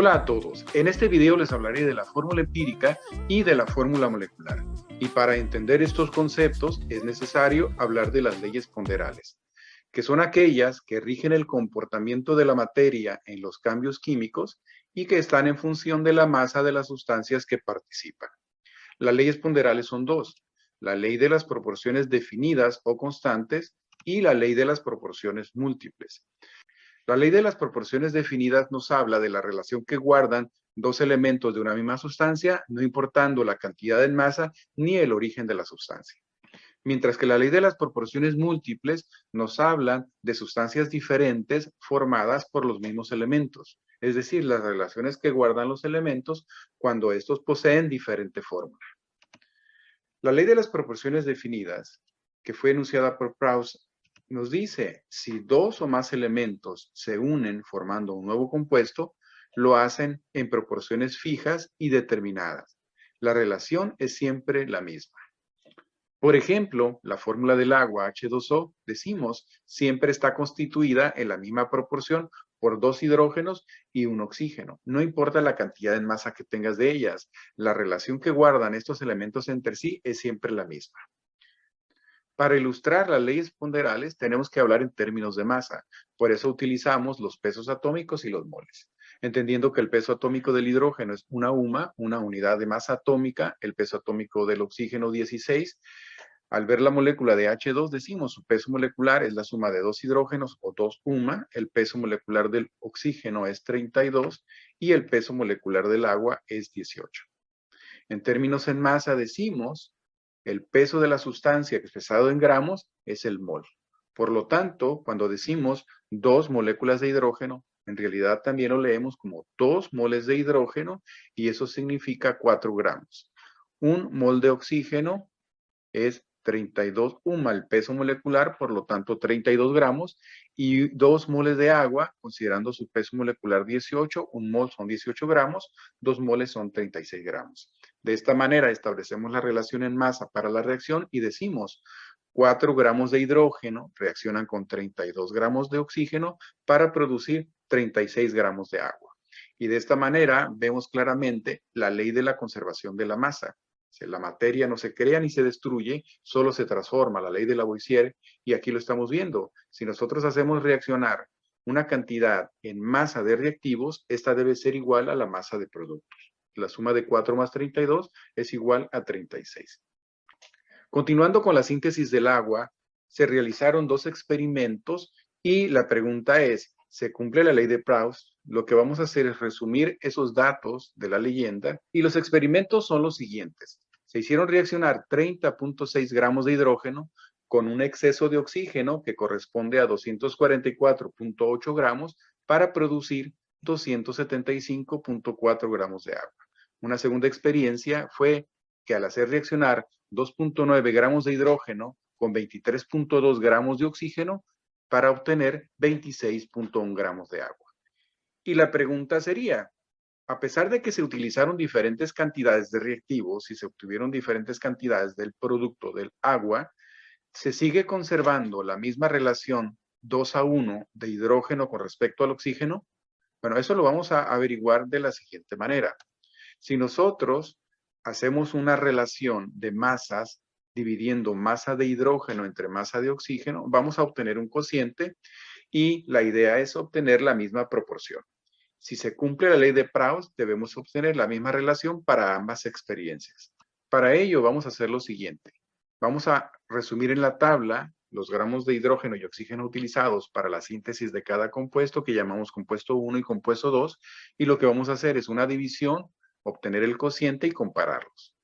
Hola a todos, en este video les hablaré de la fórmula empírica y de la fórmula molecular. Y para entender estos conceptos es necesario hablar de las leyes ponderales, que son aquellas que rigen el comportamiento de la materia en los cambios químicos y que están en función de la masa de las sustancias que participan. Las leyes ponderales son dos: la ley de las proporciones definidas o constantes y la ley de las proporciones múltiples. La ley de las proporciones definidas nos habla de la relación que guardan dos elementos de una misma sustancia, no importando la cantidad en masa ni el origen de la sustancia. Mientras que la ley de las proporciones múltiples nos habla de sustancias diferentes formadas por los mismos elementos, es decir, las relaciones que guardan los elementos cuando estos poseen diferente fórmula. La ley de las proporciones definidas, que fue enunciada por Proust, nos dice: si dos o más elementos se unen formando un nuevo compuesto, lo hacen en proporciones fijas y determinadas. La relación es siempre la misma. Por ejemplo, la fórmula del agua H2O, decimos, siempre está constituida en la misma proporción por dos hidrógenos y un oxígeno. No importa la cantidad en masa que tengas de ellas, la relación que guardan estos elementos entre sí es siempre la misma. Para ilustrar las leyes ponderales tenemos que hablar en términos de masa. Por eso utilizamos los pesos atómicos y los moles. Entendiendo que el peso atómico del hidrógeno es una UMA, una unidad de masa atómica, el peso atómico del oxígeno 16. Al ver la molécula de H2 decimos su peso molecular es la suma de dos hidrógenos o dos UMA, el peso molecular del oxígeno es 32 y el peso molecular del agua es 18. En términos en masa decimos el peso de la sustancia expresado en gramos es el mol. Por lo tanto, cuando decimos 2 moléculas de hidrógeno, en realidad también lo leemos como 2 moles de hidrógeno y eso significa 4 gramos. Un mol de oxígeno es 32 UMA, el peso molecular, por lo tanto 32 gramos, y 2 moles de agua, considerando su peso molecular 18, un mol son 18 gramos, 2 moles son 36 gramos. De esta manera establecemos la relación en masa para la reacción y decimos 4 gramos de hidrógeno reaccionan con 32 gramos de oxígeno para producir 36 gramos de agua. Y de esta manera vemos claramente la ley de la conservación de la masa. La materia no se crea ni se destruye, solo se transforma, la ley de Lavoisier, y aquí lo estamos viendo. Si nosotros hacemos reaccionar una cantidad en masa de reactivos, esta debe ser igual a la masa de productos. La suma de 4 más 32 es igual a 36. Continuando con la síntesis del agua, se realizaron dos experimentos y la pregunta es: ¿se cumple la ley de Proust? Lo que vamos a hacer es resumir esos datos de la leyenda y los experimentos son los siguientes. Se hicieron reaccionar 30.6 gramos de hidrógeno con un exceso de oxígeno que corresponde a 244.8 gramos para producir 275.4 gramos de agua. Una segunda experiencia fue que al hacer reaccionar 2.9 gramos de hidrógeno con 23.2 gramos de oxígeno para obtener 26.1 gramos de agua. Y la pregunta sería: a pesar de que se utilizaron diferentes cantidades de reactivos y se obtuvieron diferentes cantidades del producto del agua, ¿se sigue conservando la misma relación 2:1 de hidrógeno con respecto al oxígeno? Bueno, eso lo vamos a averiguar de la siguiente manera. Si nosotros hacemos una relación de masas dividiendo masa de hidrógeno entre masa de oxígeno, vamos a obtener un cociente y la idea es obtener la misma proporción. Si se cumple la ley de Proust, debemos obtener la misma relación para ambas experiencias. Para ello vamos a hacer lo siguiente. Vamos a resumir en la tabla los gramos de hidrógeno y oxígeno utilizados para la síntesis de cada compuesto, que llamamos compuesto 1 y compuesto 2, y lo que vamos a hacer es una división, obtener el cociente y compararlos.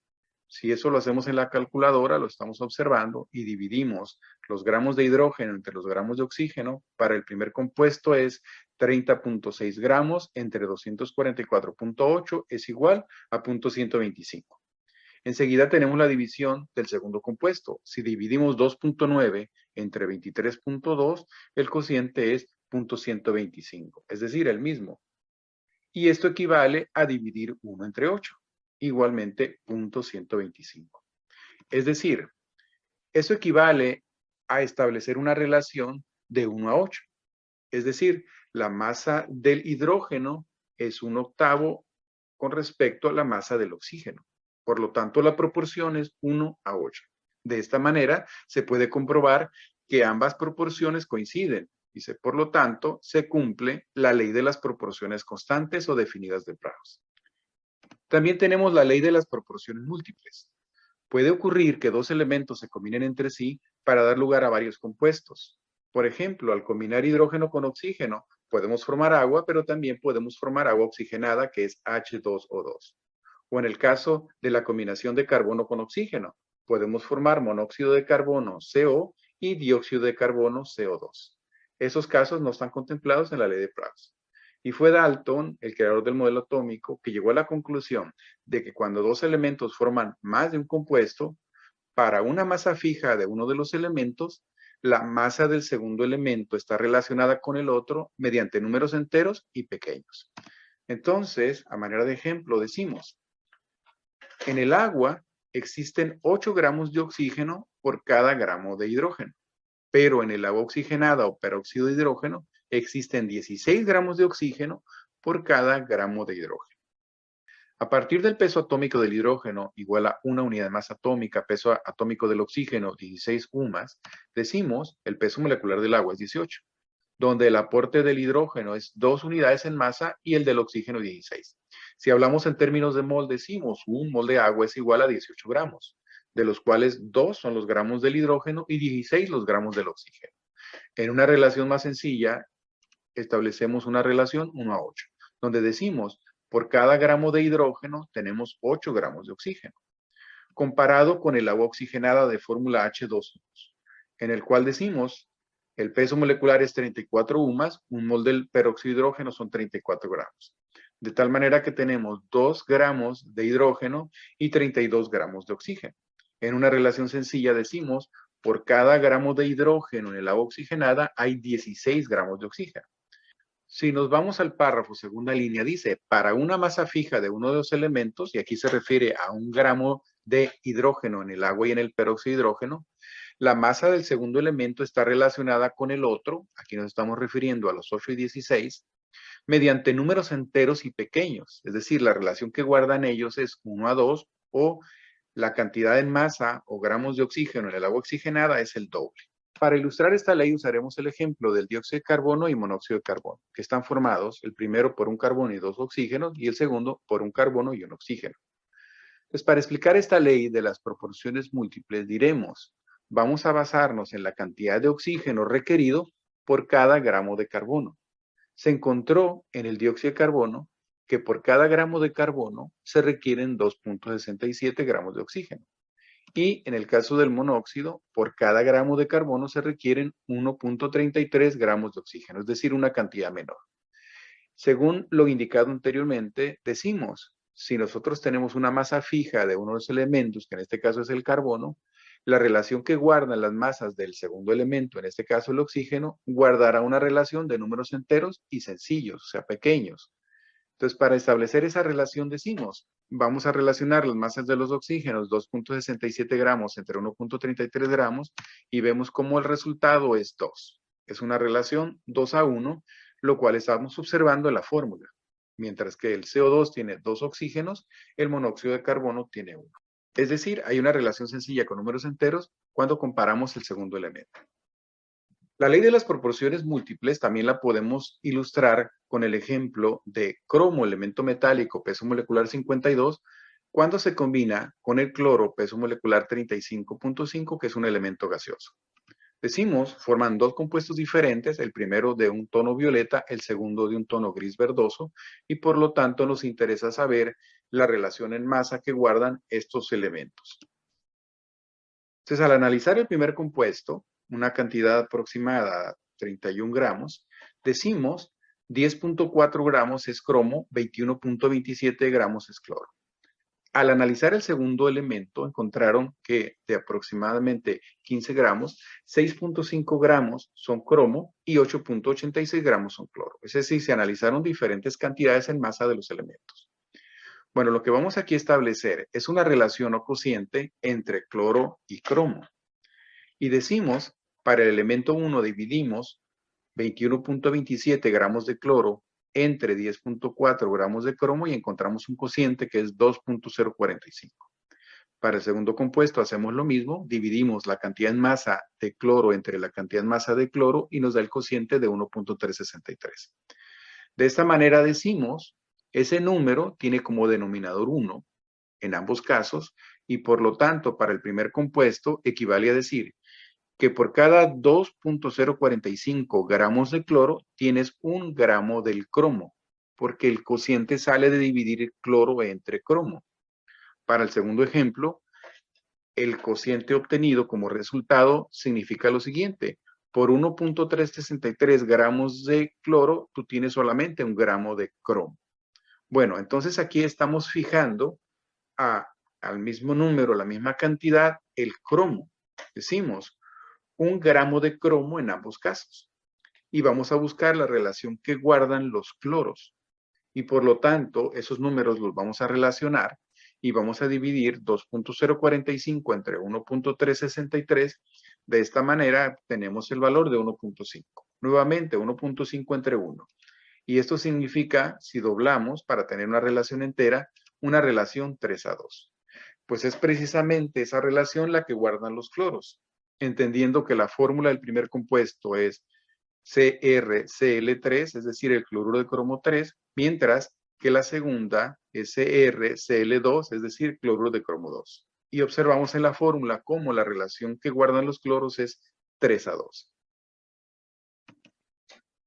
Si eso lo hacemos en la calculadora, lo estamos observando y dividimos los gramos de hidrógeno entre los gramos de oxígeno. Para el primer compuesto es 30.6 gramos entre 244.8 es igual a 0.125. Enseguida tenemos la división del segundo compuesto. Si dividimos 2.9 entre 23.2, el cociente es 0.125, es decir, el mismo. Y esto equivale a dividir 1 entre 8, igualmente 0.125. Es decir, eso equivale a establecer una relación de 1 a 8. Es decir, la masa del hidrógeno es 1/8 con respecto a la masa del oxígeno. Por lo tanto, la proporción es 1:8. De esta manera, se puede comprobar que ambas proporciones coinciden. Dice, por lo tanto, se cumple la ley de las proporciones constantes o definidas de Proust. También tenemos la ley de las proporciones múltiples. Puede ocurrir que dos elementos se combinen entre sí para dar lugar a varios compuestos. Por ejemplo, al combinar hidrógeno con oxígeno, podemos formar agua, pero también podemos formar agua oxigenada, que es H2O2. O en el caso de la combinación de carbono con oxígeno, podemos formar monóxido de carbono, CO, y dióxido de carbono, CO2. Esos casos no están contemplados en la ley de Proust. Y fue Dalton, el creador del modelo atómico, que llegó a la conclusión de que cuando dos elementos forman más de un compuesto, para una masa fija de uno de los elementos, la masa del segundo elemento está relacionada con el otro mediante números enteros y pequeños. Entonces, a manera de ejemplo, decimos, en el agua existen 8 gramos de oxígeno por cada gramo de hidrógeno, pero en el agua oxigenada o peróxido de hidrógeno existen 16 gramos de oxígeno por cada gramo de hidrógeno. A partir del peso atómico del hidrógeno igual a una unidad de masa atómica, peso atómico del oxígeno, 16 UMAS, decimos el peso molecular del agua es 18, donde el aporte del hidrógeno es 2 unidades en masa y el del oxígeno 16. Si hablamos en términos de mol, decimos un mol de agua es igual a 18 gramos, de los cuales 2 son los gramos del hidrógeno y 16 los gramos del oxígeno. En una relación más sencilla, establecemos una relación 1:8, donde decimos por cada gramo de hidrógeno tenemos 8 gramos de oxígeno, comparado con el agua oxigenada de fórmula H2O2, en el cual decimos el peso molecular es 34 UMAS, un mol del peróxido de hidrógeno son 34 gramos. De tal manera que tenemos 2 gramos de hidrógeno y 32 gramos de oxígeno. En una relación sencilla decimos, por cada gramo de hidrógeno en el agua oxigenada hay 16 gramos de oxígeno. Si nos vamos al párrafo, segunda línea, dice, para una masa fija de uno de los elementos, y aquí se refiere a 1 gramo de hidrógeno en el agua y en el peróxido de hidrógeno, la masa del segundo elemento está relacionada con el otro, aquí nos estamos refiriendo a los 8 y 16, mediante números enteros y pequeños, es decir, la relación que guardan ellos es 1:2 o la cantidad en masa o gramos de oxígeno en el agua oxigenada es el doble. Para ilustrar esta ley usaremos el ejemplo del dióxido de carbono y monóxido de carbono, que están formados, el primero por un carbono y 2 oxígenos, y el segundo por un carbono y un oxígeno. Entonces, para explicar esta ley de las proporciones múltiples, diremos, vamos a basarnos en la cantidad de oxígeno requerido por cada gramo de carbono. Se encontró en el dióxido de carbono que por cada gramo de carbono se requieren 2.67 gramos de oxígeno. Y en el caso del monóxido, por cada gramo de carbono se requieren 1.33 gramos de oxígeno, es decir, una cantidad menor. Según lo indicado anteriormente, decimos, si nosotros tenemos una masa fija de uno de los elementos, que en este caso es el carbono, la relación que guardan las masas del segundo elemento, en este caso el oxígeno, guardará una relación de números enteros y sencillos, o sea, pequeños. Entonces, para establecer esa relación decimos, vamos a relacionar las masas de los oxígenos, 2.67 gramos entre 1.33 gramos, y vemos cómo el resultado es 2. Es una relación 2:1, lo cual estamos observando en la fórmula. Mientras que el CO2 tiene 2 oxígenos, el monóxido de carbono tiene 1. Es decir, hay una relación sencilla con números enteros cuando comparamos el segundo elemento. La ley de las proporciones múltiples también la podemos ilustrar con el ejemplo de cromo, elemento metálico, peso molecular 52, cuando se combina con el cloro, peso molecular 35.5, que es un elemento gaseoso. Decimos, forman dos compuestos diferentes, el primero de un tono violeta, el segundo de un tono gris verdoso, y por lo tanto nos interesa saber la relación en masa que guardan estos elementos. Entonces, al analizar el primer compuesto, una cantidad aproximada, 31 gramos, decimos 10.4 gramos es cromo, 21.27 gramos es cloro. Al analizar el segundo elemento, encontraron que de aproximadamente 15 gramos, 6.5 gramos son cromo y 8.86 gramos son cloro. Es decir, se analizaron diferentes cantidades en masa de los elementos. Bueno, lo que vamos aquí a establecer es una relación o cociente entre cloro y cromo. Y decimos, para el elemento 1 dividimos 21.27 gramos de cloro entre 10.4 gramos de cromo y encontramos un cociente que es 2.045. Para el segundo compuesto hacemos lo mismo, dividimos la cantidad en masa de cloro entre la cantidad en masa de cloro y nos da el cociente de 1.363. De esta manera decimos, ese número tiene como denominador 1 en ambos casos y por lo tanto para el primer compuesto equivale a decir que por cada 2.045 gramos de cloro tienes 1 gramo del cromo, porque el cociente sale de dividir el cloro entre cromo. Para el segundo ejemplo, el cociente obtenido como resultado significa lo siguiente. Por 1.363 gramos de cloro, tú tienes solamente 1 gramo de cromo. Bueno, entonces aquí estamos fijando al mismo número, la misma cantidad, el cromo. Decimos 1 gramo de cromo en ambos casos. Y vamos a buscar la relación que guardan los cloros. Y por lo tanto, esos números los vamos a relacionar y vamos a dividir 2.045 entre 1.363. De esta manera tenemos el valor de 1.5. Nuevamente, 1.5 entre 1. Y esto significa, si doblamos para tener una relación entera, una relación 3:2. Pues es precisamente esa relación la que guardan los cloros, entendiendo que la fórmula del primer compuesto es CrCl3, es decir, el cloruro de cromo 3, mientras que la segunda es CrCl2, es decir, cloruro de cromo 2. Y observamos en la fórmula cómo la relación que guardan los cloros es 3:2.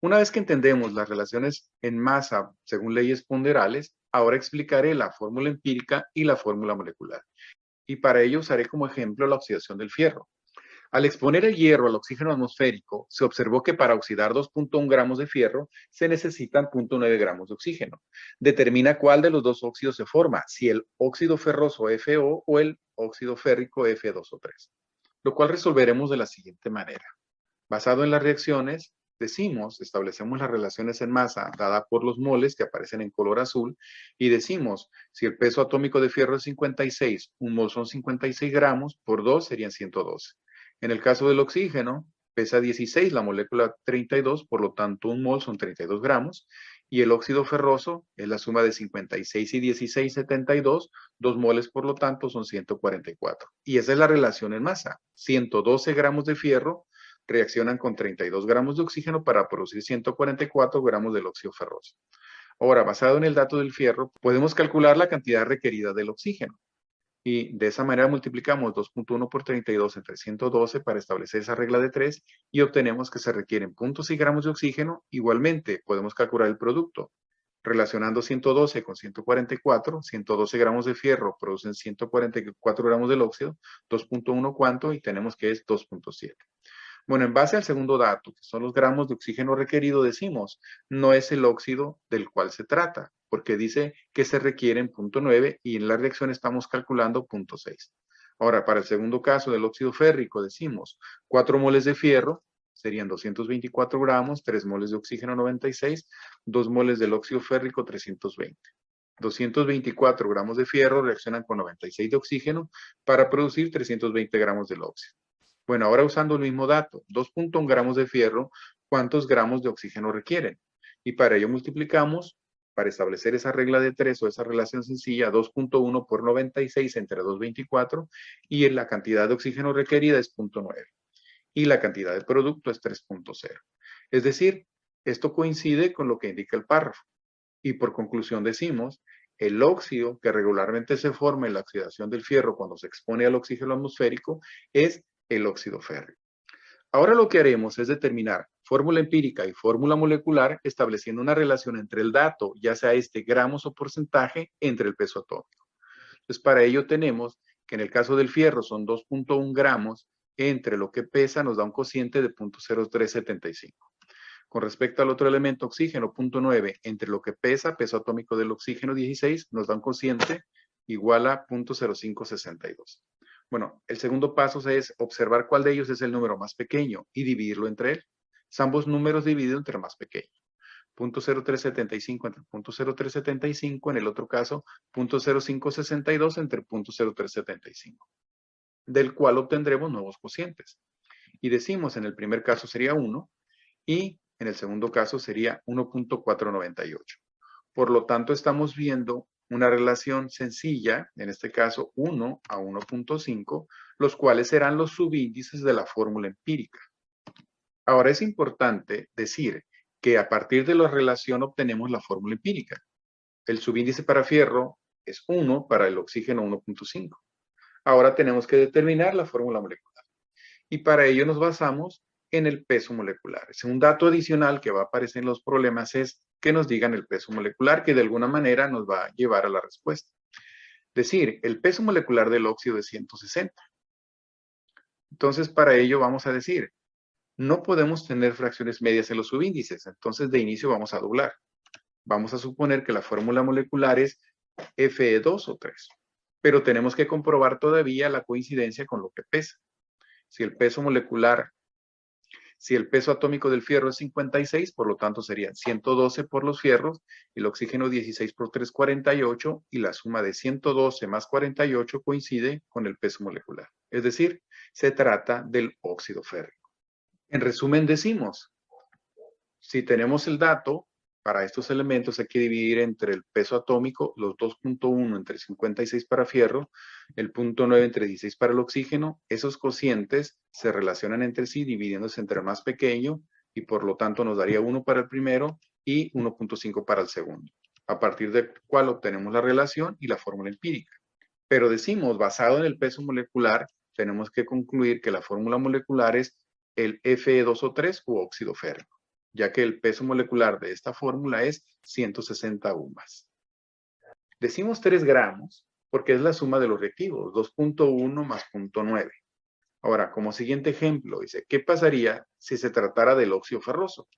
Una vez que entendemos las relaciones en masa según leyes ponderales, ahora explicaré la fórmula empírica y la fórmula molecular. Y para ello usaré como ejemplo la oxidación del fierro. Al exponer el hierro al oxígeno atmosférico, se observó que para oxidar 2.1 gramos de fierro se necesitan 0.9 gramos de oxígeno. Determina cuál de los dos óxidos se forma, si el óxido ferroso FO o el óxido férrico F2O3, lo cual resolveremos de la siguiente manera. Basado en las reacciones, establecemos las relaciones en masa dada por los moles que aparecen en color azul y decimos, si el peso atómico de fierro es 56, un mol son 56 gramos, por 2 serían 112. En el caso del oxígeno, pesa 16, la molécula 32, por lo tanto un mol son 32 gramos. Y el óxido ferroso es la suma de 56 y 16, 72, 2 moles por lo tanto son 144. Y esa es la relación en masa. 112 gramos de fierro reaccionan con 32 gramos de oxígeno para producir 144 gramos del óxido ferroso. Ahora, basado en el dato del fierro, podemos calcular la cantidad requerida del oxígeno. Y de esa manera multiplicamos 2.1 por 32 entre 112 para establecer esa regla de 3 y obtenemos que se requieren 0.6 gramos de oxígeno. Igualmente, podemos calcular el producto. Relacionando 112 con 144, 112 gramos de fierro producen 144 gramos del óxido, 2.1 ¿cuánto? Y tenemos que es 2.7. Bueno, en base al segundo dato, que son los gramos de oxígeno requerido, decimos, no es el óxido del cual se trata, porque dice que se requiere en 0.9 y en la reacción estamos calculando 0.6. Ahora, para el segundo caso del óxido férrico, decimos 4 moles de fierro serían 224 gramos, 3 moles de oxígeno 96, 2 moles del óxido férrico 320. 224 gramos de fierro reaccionan con 96 de oxígeno para producir 320 gramos del óxido. Bueno, ahora usando el mismo dato, 2.1 gramos de fierro, ¿cuántos gramos de oxígeno requieren? Y para ello multiplicamos, para establecer esa regla de 3 o esa relación sencilla, 2.1 por 96 entre 224 y la cantidad de oxígeno requerida es 0.9 y la cantidad de producto es 3.0. Es decir, esto coincide con lo que indica el párrafo. Y por conclusión decimos, el óxido que regularmente se forma en la oxidación del fierro cuando se expone al oxígeno atmosférico es el óxido férrico. Ahora lo que haremos es determinar fórmula empírica y fórmula molecular estableciendo una relación entre el dato, ya sea gramos o porcentaje, entre el peso atómico. Entonces, para ello tenemos que en el caso del fierro son 2.1 gramos entre lo que pesa nos da un cociente de 0.0375. Con respecto al otro elemento, oxígeno, 0.9, entre lo que pesa, peso atómico del oxígeno 16, nos da un cociente igual a 0.0562. Bueno, el segundo paso es observar cuál de ellos es el número más pequeño y dividirlo entre él. Ambos números divididos entre el más pequeño. 0.0375 entre 0.0375, en el otro caso 0.0562 entre 0.0375, del cual obtendremos nuevos cocientes. Y decimos, en el primer caso sería 1 y en el segundo caso sería 1.498. Por lo tanto, estamos viendo una relación sencilla, en este caso 1 a 1.5, los cuales serán los subíndices de la fórmula empírica. Ahora es importante decir que a partir de la relación obtenemos la fórmula empírica. El subíndice para fierro es 1, para el oxígeno 1.5. Ahora tenemos que determinar la fórmula molecular. Y para ello nos basamos en el peso molecular. Un dato adicional que va a aparecer en los problemas es que nos digan el peso molecular, que de alguna manera nos va a llevar a la respuesta. Decir, el peso molecular del óxido es 160. Entonces, para ello vamos a decir, no podemos tener fracciones medias en los subíndices. Entonces, de inicio vamos a doblar. Vamos a suponer que la fórmula molecular es Fe2 o 3. Pero tenemos que comprobar todavía la coincidencia con lo que pesa. Si el peso atómico del fierro es 56, por lo tanto serían 112 por los fierros, el oxígeno 16 por 3, 48, y la suma de 112 más 48 coincide con el peso molecular. Es decir, se trata del óxido férrico. En resumen decimos, si tenemos el dato, para estos elementos hay que dividir entre el peso atómico, los 2.1 entre 56 para fierro, el 0.9 entre 16 para el oxígeno. Esos cocientes se relacionan entre sí dividiéndose entre el más pequeño y por lo tanto nos daría 1 para el primero y 1.5 para el segundo, a partir del cual obtenemos la relación y la fórmula empírica. Pero decimos, basado en el peso molecular, tenemos que concluir que la fórmula molecular es el Fe2O3 u óxido férrico, ya que el peso molecular de esta fórmula es 160 UMAS. Decimos 3 gramos porque es la suma de los reactivos, 2.1 más 0.9. Ahora, como siguiente ejemplo, dice, ¿qué pasaría si se tratara del óxido ferroso?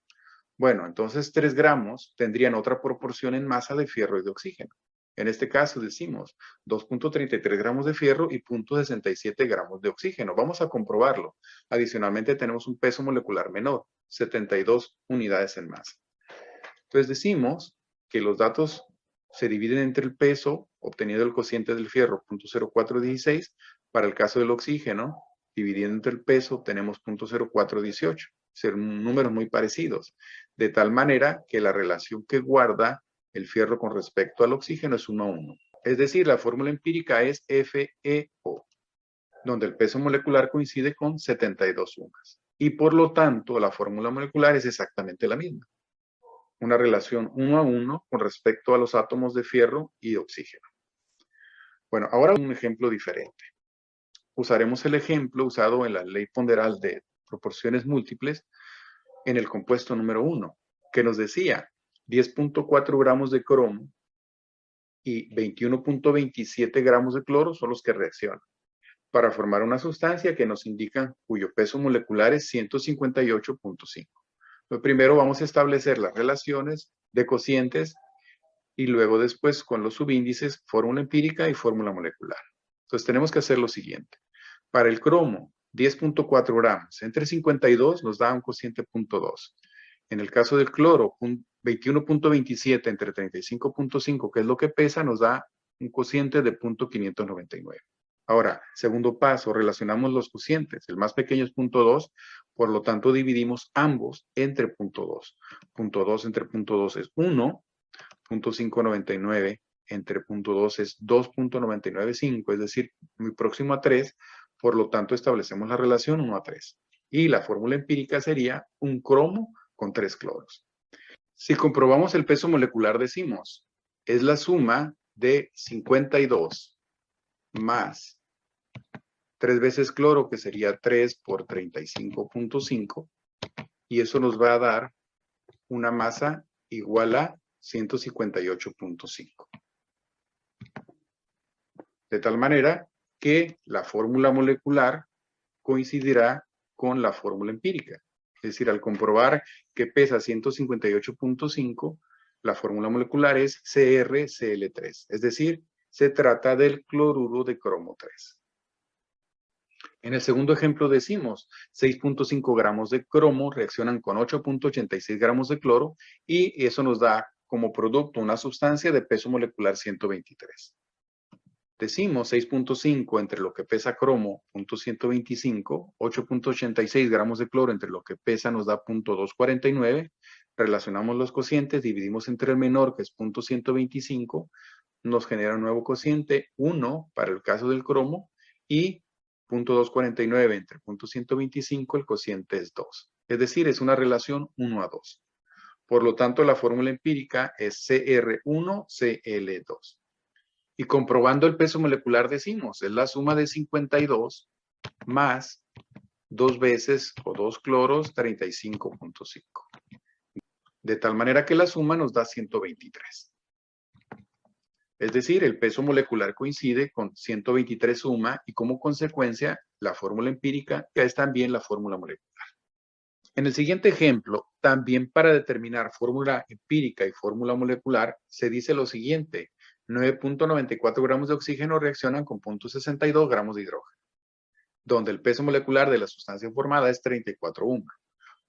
Bueno, entonces 3 gramos tendrían otra proporción en masa de fierro y de oxígeno. En este caso decimos 2.33 gramos de fierro y 0.67 gramos de oxígeno. Vamos a comprobarlo. Adicionalmente tenemos un peso molecular menor, 72 unidades en masa. Entonces decimos que los datos se dividen entre el peso obtenido del cociente del fierro, 0.0416. Para el caso del oxígeno, dividiendo entre el peso, obtenemos 0.0418. Son números muy parecidos. De tal manera que la relación que guarda el fierro con respecto al oxígeno es 1 a 1. Es decir, la fórmula empírica es FeO, donde el peso molecular coincide con 72 UMAS. Y por lo tanto, la fórmula molecular es exactamente la misma. Una relación 1 a 1 con respecto a los átomos de fierro y de oxígeno. Bueno, ahora un ejemplo diferente. Usaremos el ejemplo usado en la ley ponderal de proporciones múltiples en el compuesto número 1, que nos decía 10.4 gramos de cromo y 21.27 gramos de cloro son los que reaccionan para formar una sustancia que nos indican cuyo peso molecular es 158.5. Primero vamos a establecer las relaciones de cocientes y luego después con los subíndices, fórmula empírica y fórmula molecular. Entonces tenemos que hacer lo siguiente. Para el cromo, 10.4 gramos entre 52 nos da un cociente 0.2. En el caso del cloro, 21.27 entre 35.5, que es lo que pesa, nos da un cociente de 0.599. Ahora, segundo paso, relacionamos los cocientes. El más pequeño es 0.2, por lo tanto dividimos ambos entre 0.2. 0.2 entre 0.2 es 1, 0.599 entre 0.2 es 2.995, es decir, muy próximo a 3, por lo tanto establecemos la relación 1 a 3. Y la fórmula empírica sería un cromo con 3 cloros. Si comprobamos el peso molecular, decimos, es la suma de 52 más 3 veces cloro, que sería 3 por 35.5, y eso nos va a dar una masa igual a 158.5. De tal manera que la fórmula molecular coincidirá con la fórmula empírica. Es decir, al comprobar que pesa 158.5, la fórmula molecular es CrCl3. Es decir, se trata del cloruro de cromo 3. En el segundo ejemplo decimos 6.5 gramos de cromo reaccionan con 8.86 gramos de cloro y eso nos da como producto una sustancia de peso molecular 123. Decimos 6.5 entre lo que pesa cromo, 0.125, 8.86 gramos de cloro entre lo que pesa nos da 0.249. Relacionamos los cocientes, dividimos entre el menor, que es 0.125, nos genera un nuevo cociente, 1 para el caso del cromo, y 0.249 entre 0.125, el cociente es 2. Es decir, es una relación 1 a 2. Por lo tanto, la fórmula empírica es CR1Cl2. Y comprobando el peso molecular decimos, es la suma de 52 más 2 veces o 2 cloros 35.5. De tal manera que la suma nos da 123. Es decir, el peso molecular coincide con 123 suma y como consecuencia la fórmula empírica es también la fórmula molecular. En el siguiente ejemplo, también para determinar fórmula empírica y fórmula molecular, se dice lo siguiente: 9.94 gramos de oxígeno reaccionan con 0.62 gramos de hidrógeno, donde el peso molecular de la sustancia formada es 34 UMA.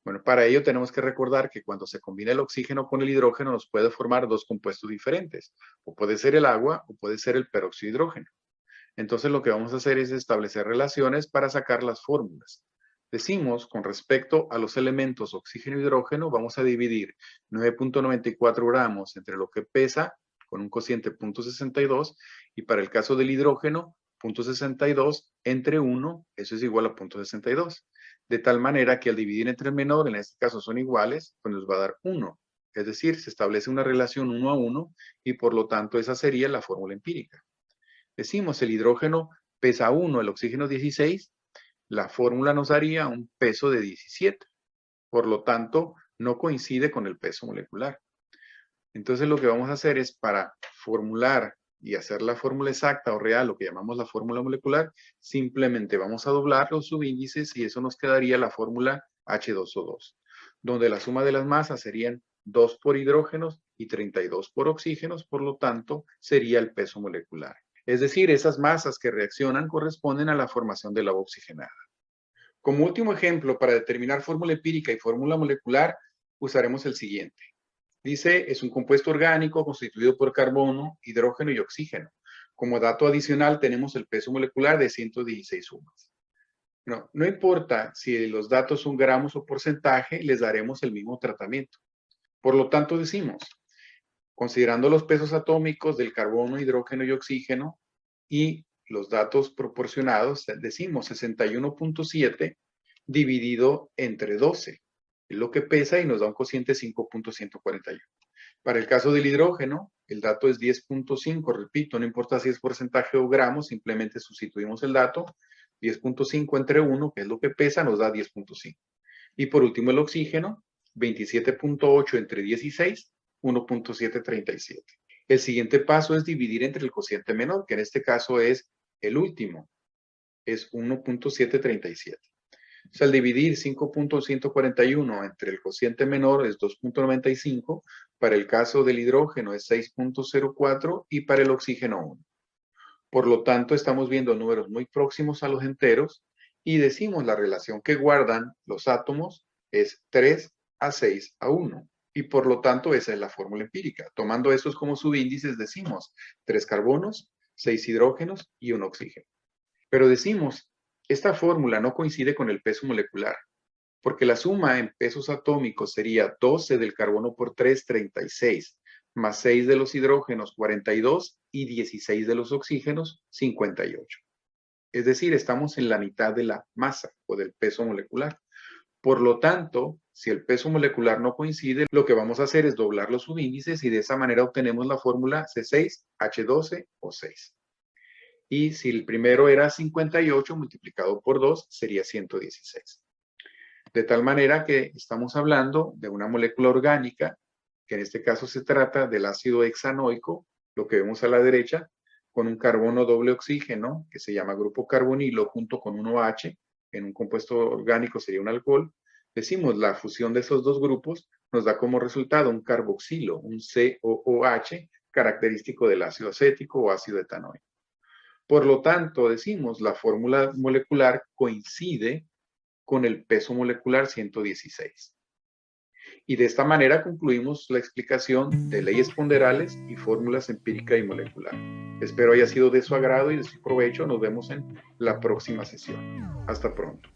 Bueno, para ello tenemos que recordar que cuando se combina el oxígeno con el hidrógeno nos puede formar dos compuestos diferentes, o puede ser el agua o puede ser el peróxido de hidrógeno. Entonces lo que vamos a hacer es establecer relaciones para sacar las fórmulas. Decimos, con respecto a los elementos oxígeno y hidrógeno, vamos a dividir 9.94 gramos entre lo que pesa, con un cociente 0.62, y para el caso del hidrógeno, 0.62 entre 1, eso es igual a 0.62. De tal manera que al dividir entre el menor, en este caso son iguales, pues nos va a dar 1. Es decir, se establece una relación 1 a 1 y por lo tanto esa sería la fórmula empírica. Decimos, el hidrógeno pesa 1, el oxígeno 16, la fórmula nos daría un peso de 17. Por lo tanto, no coincide con el peso molecular. Entonces lo que vamos a hacer es, para formular y hacer la fórmula exacta o real, lo que llamamos la fórmula molecular, simplemente vamos a doblar los subíndices y eso nos quedaría la fórmula H2O2, donde la suma de las masas serían 2 por hidrógenos y 32 por oxígenos, por lo tanto, sería el peso molecular. Es decir, esas masas que reaccionan corresponden a la formación del agua oxigenada. Como último ejemplo, para determinar fórmula empírica y fórmula molecular, usaremos el siguiente. Dice, es un compuesto orgánico constituido por carbono, hidrógeno y oxígeno. Como dato adicional tenemos el peso molecular de 116 sumas. No importa si los datos son gramos o porcentaje, les daremos el mismo tratamiento. Por lo tanto decimos, considerando los pesos atómicos del carbono, hidrógeno y oxígeno y los datos proporcionados, decimos 61.7 dividido entre 12, es lo que pesa y nos da un cociente 5.141. Para el caso del hidrógeno, el dato es 10.5, repito, no importa si es porcentaje o gramos, simplemente sustituimos el dato, 10.5 entre 1, que es lo que pesa, nos da 10.5. Y por último el oxígeno, 27.8 entre 16, 1.737. El siguiente paso es dividir entre el cociente menor, que en este caso es el último, es 1.737. O sea, al dividir 5.141 entre el cociente menor es 2.95, para el caso del hidrógeno es 6.04 y para el oxígeno 1. Por lo tanto, estamos viendo números muy próximos a los enteros y decimos la relación que guardan los átomos es 3 a 6 a 1. Y por lo tanto, esa es la fórmula empírica. Tomando estos como subíndices, decimos 3 carbonos, 6 hidrógenos y 1 oxígeno. Pero decimos, esta fórmula no coincide con el peso molecular, porque la suma en pesos atómicos sería 12 del carbono por 3, 36, más 6 de los hidrógenos, 42, y 16 de los oxígenos, 58. Es decir, estamos en la mitad de la masa o del peso molecular. Por lo tanto, si el peso molecular no coincide, lo que vamos a hacer es doblar los subíndices y de esa manera obtenemos la fórmula C6H12O6. Y si el primero era 58 multiplicado por 2 sería 116. De tal manera que estamos hablando de una molécula orgánica, que en este caso se trata del ácido hexanoico, lo que vemos a la derecha, con un carbono doble oxígeno, que se llama grupo carbonilo, junto con un OH, en un compuesto orgánico sería un alcohol. Decimos, la fusión de esos dos grupos nos da como resultado un carboxilo, un COOH, característico del ácido acético o ácido etanoico. Por lo tanto, decimos, la fórmula molecular coincide con el peso molecular 116. Y de esta manera concluimos la explicación de leyes ponderales y fórmulas empírica y molecular. Espero haya sido de su agrado y de su provecho. Nos vemos en la próxima sesión. Hasta pronto.